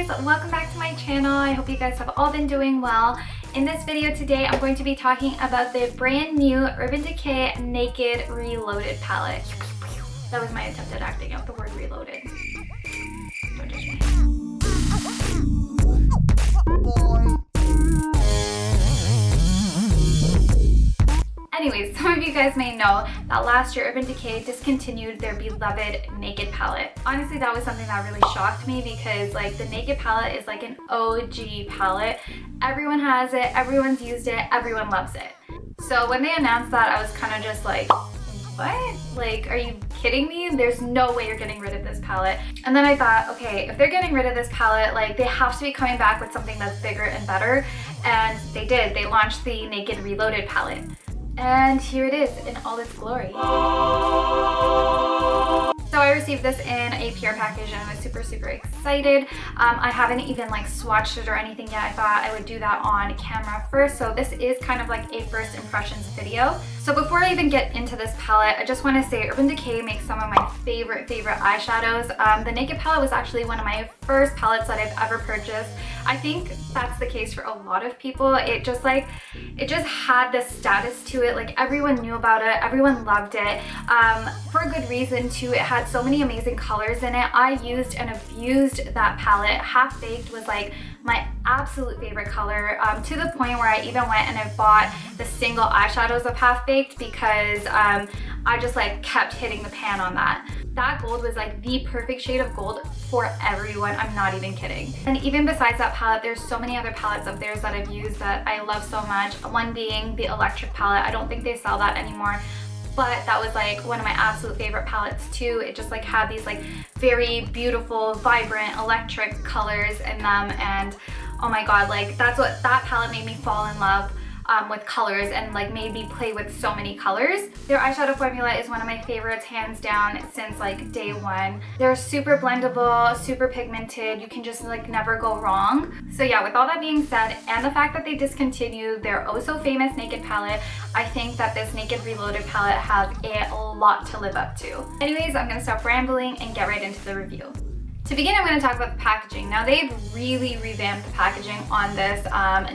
guys, welcome back to my channel. I hope you guys have all been doing well. In this video today, I'm going to be talking about the brand new Urban Decay Naked Reloaded palette. That was my attempt at acting out the word reloaded. Don't judge me. Anyways, some of you guys may know that last year Urban Decay discontinued their beloved Naked palette. Honestly, that was something that really shocked me because like the Naked palette is like an OG palette. Everyone has it, everyone's used it, everyone loves it. So when they announced that, I was kind of just like, what? Like, are you kidding me? There's no way you're getting rid of this palette. And then I thought, okay, if they're getting rid of this palette, like they have to be coming back with something that's bigger and better. And they did. They launched the Naked Reloaded palette. And here it is in all its glory. So I received this in a PR package and I was super excited. I haven't even like swatched it or anything yet. I thought I would do that on camera first. So this is kind of like a first impressions video. So before I even get into this palette, I just want to say Urban Decay makes some of my favorite eyeshadows. The Naked palette was actually one of my first palettes that I've ever purchased. I think that's the case for a lot of people. It just had this status to it. Like everyone knew about it, everyone loved it, for a good reason too. It had so many amazing colors in it. I used and abused that palette. Half Baked was like my absolute favorite color, to the point where I even went and I bought the single eyeshadows of Half Baked because I just like kept hitting the pan on that. That gold was like the perfect shade of gold for everyone. I'm not even kidding. And even besides that palette, there's so many other palettes of theirs that I've used that I love so much. One being the Electric palette. I don't think they sell that anymore, but that was like one of my absolute favorite palettes too. It just like had these like very beautiful, vibrant electric colors in them, and oh my god, like that palette made me fall in love with colors and like made me play with so many colors. Their eyeshadow formula is one of my favorites, hands down, since like day one. They're super blendable, super pigmented. You can just like never go wrong. So yeah, with all that being said, and the fact that they discontinued their oh so famous Naked palette, I think that this Naked Reloaded palette has a lot to live up to. Anyways, I'm gonna stop rambling and get right into the review. To begin, I'm going to talk about the packaging. Now, they've really revamped the packaging on this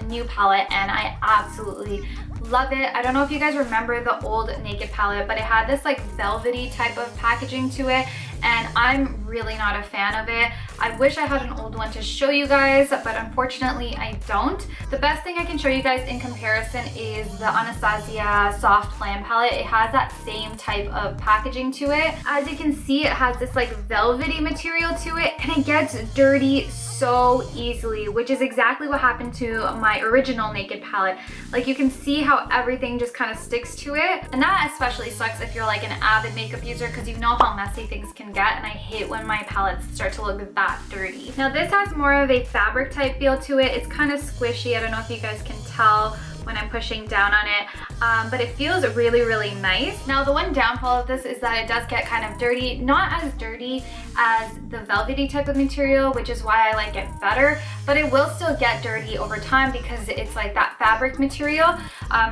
new palette, and I absolutely love it. I don't know if you guys remember the old Naked palette, but it had this like velvety type of packaging to it, and I'm really not a fan of it. I wish I had an old one to show you guys, but unfortunately I don't. The best thing I can show you guys in comparison is the Anastasia Soft Plan palette. It has that same type of packaging to it. As you can see, it has this like velvety material to it, and it gets dirty so easily, which is exactly what happened to my original Naked palette. Like you can see how everything just kind of sticks to it, and that especially sucks if you're like an avid makeup user because you know how messy things can get, and I hate when my palettes start to look that dirty. Now this has more of a fabric type feel to it. It's kind of squishy. I don't know if you guys can tell when I'm pushing down on it, but it feels really nice. Now the one downfall of this is that it does get kind of dirty, not as dirty as the velvety type of material, which is why I like it better, but it will still get dirty over time because it's like that fabric material,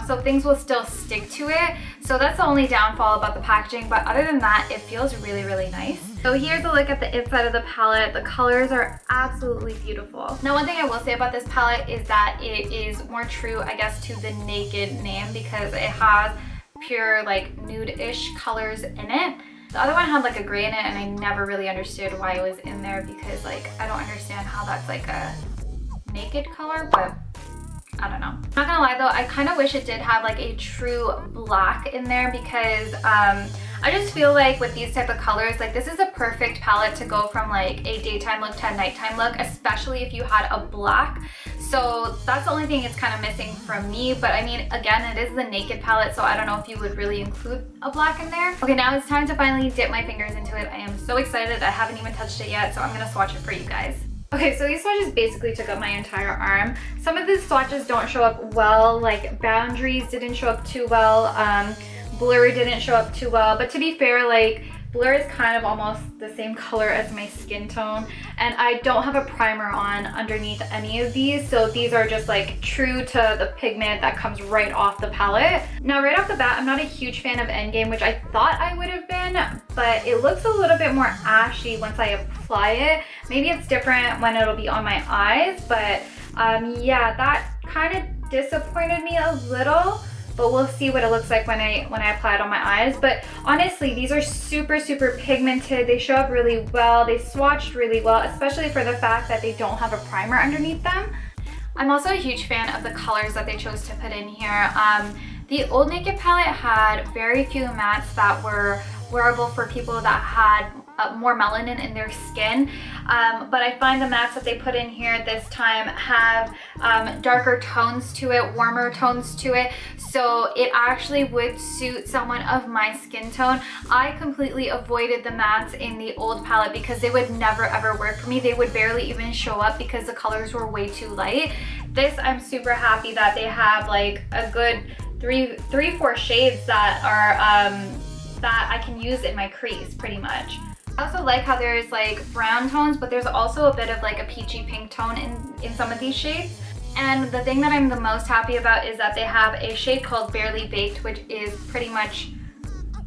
so things will still stick to it. So that's the only downfall about the packaging, but other than that, it feels really nice. So here's a look at the inside of the palette. The colors are absolutely beautiful. Now one thing I will say about this palette is that it is more true, I guess, to the Naked name because it has pure like nude-ish colors in it. The other one had like a gray in it, and I never really understood why it was in there because like I don't understand how that's like a Naked color, but I don't know. I'm not gonna lie though, I kind of wish it did have like a true black in there because I just feel like with these type of colors, like this is a perfect palette to go from like a daytime look to a nighttime look, especially if you had a black. So that's the only thing it's kind of missing from me, but I mean, again, it is the Naked palette, so I don't know if you would really include a black in there. Okay, now it's time to finally dip my fingers into it. I am so excited. I haven't even touched it yet, so I'm gonna swatch it for you guys. Okay, so these swatches basically took up my entire arm. Some of these swatches don't show up well, like Boundaries didn't show up too well, Blur didn't show up too well, but to be fair, like Blur is kind of almost the same color as my skin tone, and I don't have a primer on underneath any of these, so these are just like true to the pigment that comes right off the palette. Now right off the bat, I'm not a huge fan of Endgame, which I thought I would have been, but it looks a little bit more ashy once I apply it. Maybe it's different when it'll be on my eyes, but yeah, that kind of disappointed me a little. But we'll see what it looks like when I apply it on my eyes. But honestly, these are super, super pigmented. They show up really well. They swatched really well, especially for the fact that they don't have a primer underneath them. I'm also a huge fan of the colors that they chose to put in here. The Old Naked palette had very few mattes that were wearable for people that had more melanin in their skin, but I find the mattes that they put in here this time have darker tones to it, warmer tones to it, so it actually would suit someone of my skin tone. I completely avoided the mattes in the old palette because they would never ever work for me. They would barely even show up because the colors were way too light. This, I'm super happy that they have like a good three, four shades that are that I can use in my crease pretty much. I also like how there's like brown tones, but there's also a bit of like a peachy pink tone in some of these shades. And the thing that I'm the most happy about is that they have a shade called Barely Baked, which is pretty much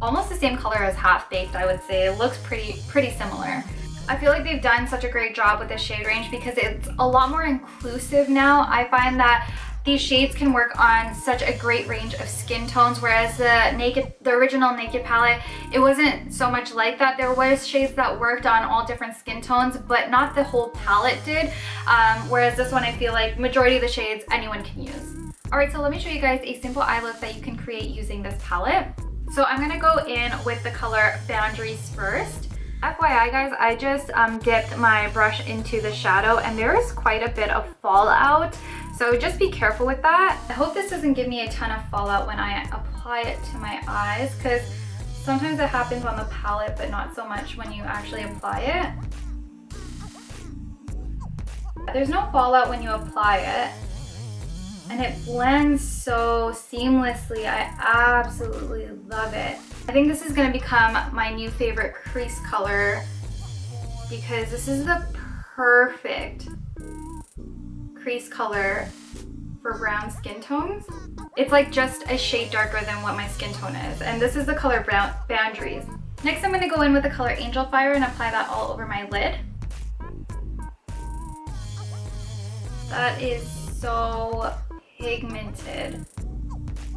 almost the same color as Half Baked, I would say. It looks pretty similar. I feel like they've done such a great job with this shade range because it's a lot more inclusive now. I find that these shades can work on such a great range of skin tones, whereas the original Naked palette, it wasn't so much like that. There was shades that worked on all different skin tones, but not the whole palette did. Whereas this one, I feel like majority of the shades anyone can use. All right, so let me show you guys a simple eye look that you can create using this palette. So I'm gonna go in with the color Boundaries first. FYI guys, I just dipped my brush into the shadow and there is quite a bit of fallout. So just be careful with that. I hope this doesn't give me a ton of fallout when I apply it to my eyes, because sometimes it happens on the palette, but not so much when you actually apply it. There's no fallout when you apply it, and it blends so seamlessly. I absolutely love it. I think this is gonna become my new favorite crease color because this is the perfect crease color for brown skin tones. It's like just a shade darker than what my skin tone is, and this is the color Boundaries. Next, I'm going to go in with the color Angel Fire and apply that all over my lid. That is so pigmented.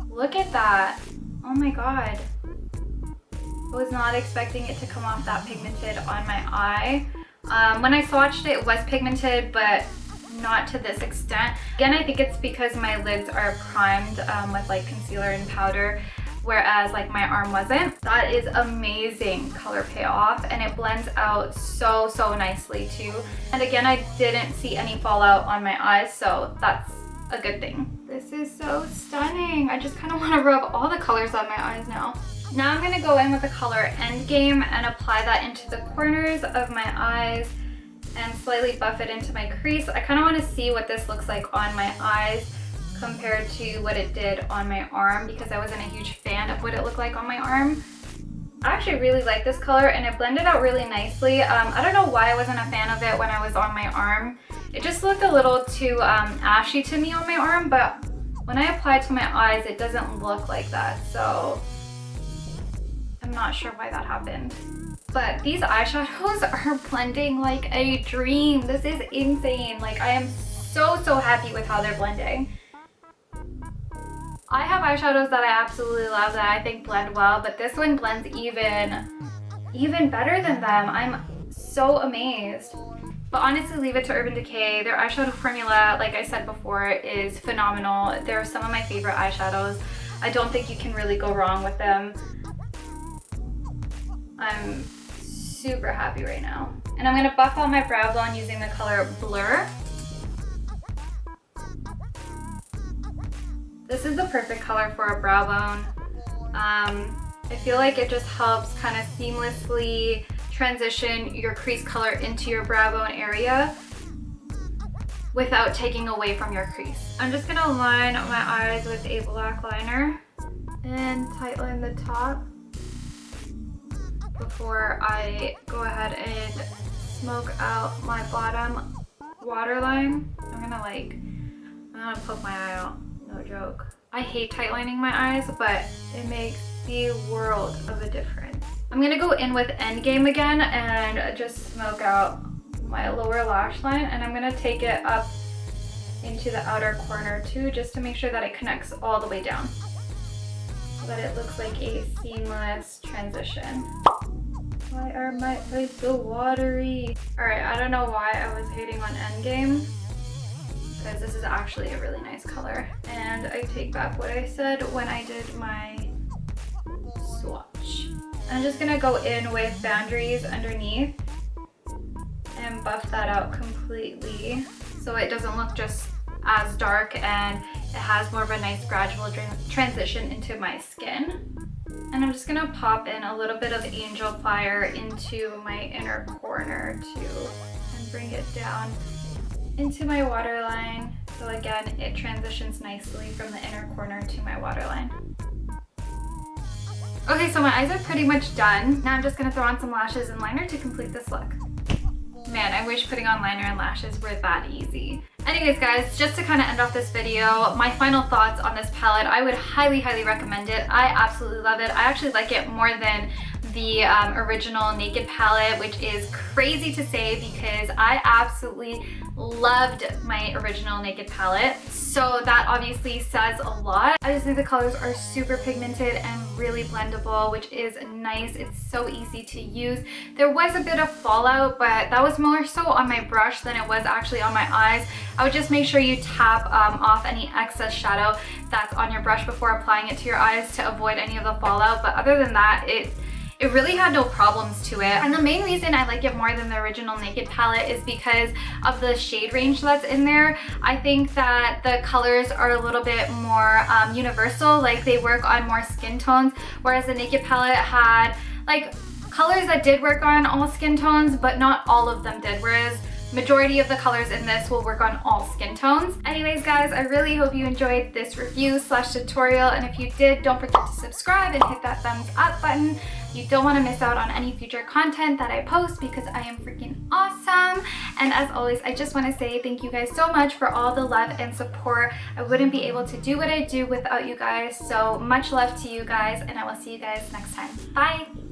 Look at that. Oh my god. I was not expecting it to come off that pigmented on my eye. When I swatched it, it was pigmented, but not to this extent. Again, I think it's because my lids are primed with like concealer and powder, whereas like my arm wasn't. That is amazing color payoff, and it blends out so nicely too. And again, I didn't see any fallout on my eyes, so that's a good thing. This is so stunning. I just kind of want to rub all the colors on my eyes now. Now I'm going to go in with the color Endgame and apply that into the corners of my eyes and slightly buff it into my crease. I kind of want to see what this looks like on my eyes compared to what it did on my arm, because I wasn't a huge fan of what it looked like on my arm. I actually really like this color and it blended out really nicely. I don't know why I wasn't a fan of it when I was on my arm. It just looked a little too ashy to me on my arm, but when I apply it to my eyes, it doesn't look like that. So I'm not sure why that happened. But these eyeshadows are blending like a dream. This is insane. Like, I am so happy with how they're blending. I have eyeshadows that I absolutely love that I think blend well, but this one blends even better than them. I'm so amazed. But honestly, leave it to Urban Decay. Their eyeshadow formula, like I said before, is phenomenal. They're some of my favorite eyeshadows. I don't think you can really go wrong with them. I'm super happy right now. And I'm gonna buff out my brow bone using the color Blur. This is the perfect color for a brow bone. I feel like it just helps kind of seamlessly transition your crease color into your brow bone area without taking away from your crease. I'm just gonna line my eyes with a black liner and tightline the top before I go ahead and smoke out my bottom waterline. I'm gonna poke my eye out, no joke. I hate tightlining my eyes, but it makes the world of a difference. I'm gonna go in with Endgame again and just smoke out my lower lash line, and I'm gonna take it up into the outer corner too, just to make sure that it connects all the way down so that it looks like a seamless transition. Why are my eyes so watery? All right, I don't know why I was hating on Endgame, because this is actually a really nice color. And I take back what I said when I did my swatch. I'm just gonna go in with boundaries underneath and buff that out completely so it doesn't look just as dark, and it has more of a nice gradual transition into my skin. And I'm just gonna pop in a little bit of Angel Fire into my inner corner too, and bring it down into my waterline. So again, it transitions nicely from the inner corner to my waterline. Okay, so my eyes are pretty much done. Now I'm just gonna throw on some lashes and liner to complete this look. Man, I wish putting on liner and lashes were that easy. Anyways guys, just to kind of end off this video, my final thoughts on this palette, I would highly recommend it. I absolutely love it. I actually like it more than the original Naked palette, which is crazy to say because I absolutely loved my original Naked palette. So that obviously says a lot. I just think the colors are super pigmented and really blendable, which is nice. It's so easy to use. There was a bit of fallout, but that was more so on my brush than it was actually on my eyes. I would just make sure you tap off any excess shadow that's on your brush before applying it to your eyes to avoid any of the fallout. But other than that, it really had no problems to it. And the main reason I like it more than the original Naked palette is because of the shade range that's in there. I think that the colors are a little bit more universal, like they work on more skin tones, whereas the Naked palette had like colors that did work on all skin tones, but not all of them did, whereas majority of the colors in this will work on all skin tones. Anyways guys, I really hope you enjoyed this review / tutorial, and if you did, don't forget to subscribe and hit that thumbs up button. You don't want to miss out on any future content that I post because I am freaking awesome. And as always, I just want to say thank you guys so much for all the love and support. I wouldn't be able to do what I do without you guys, so much love to you guys, and I will see you guys next time. Bye!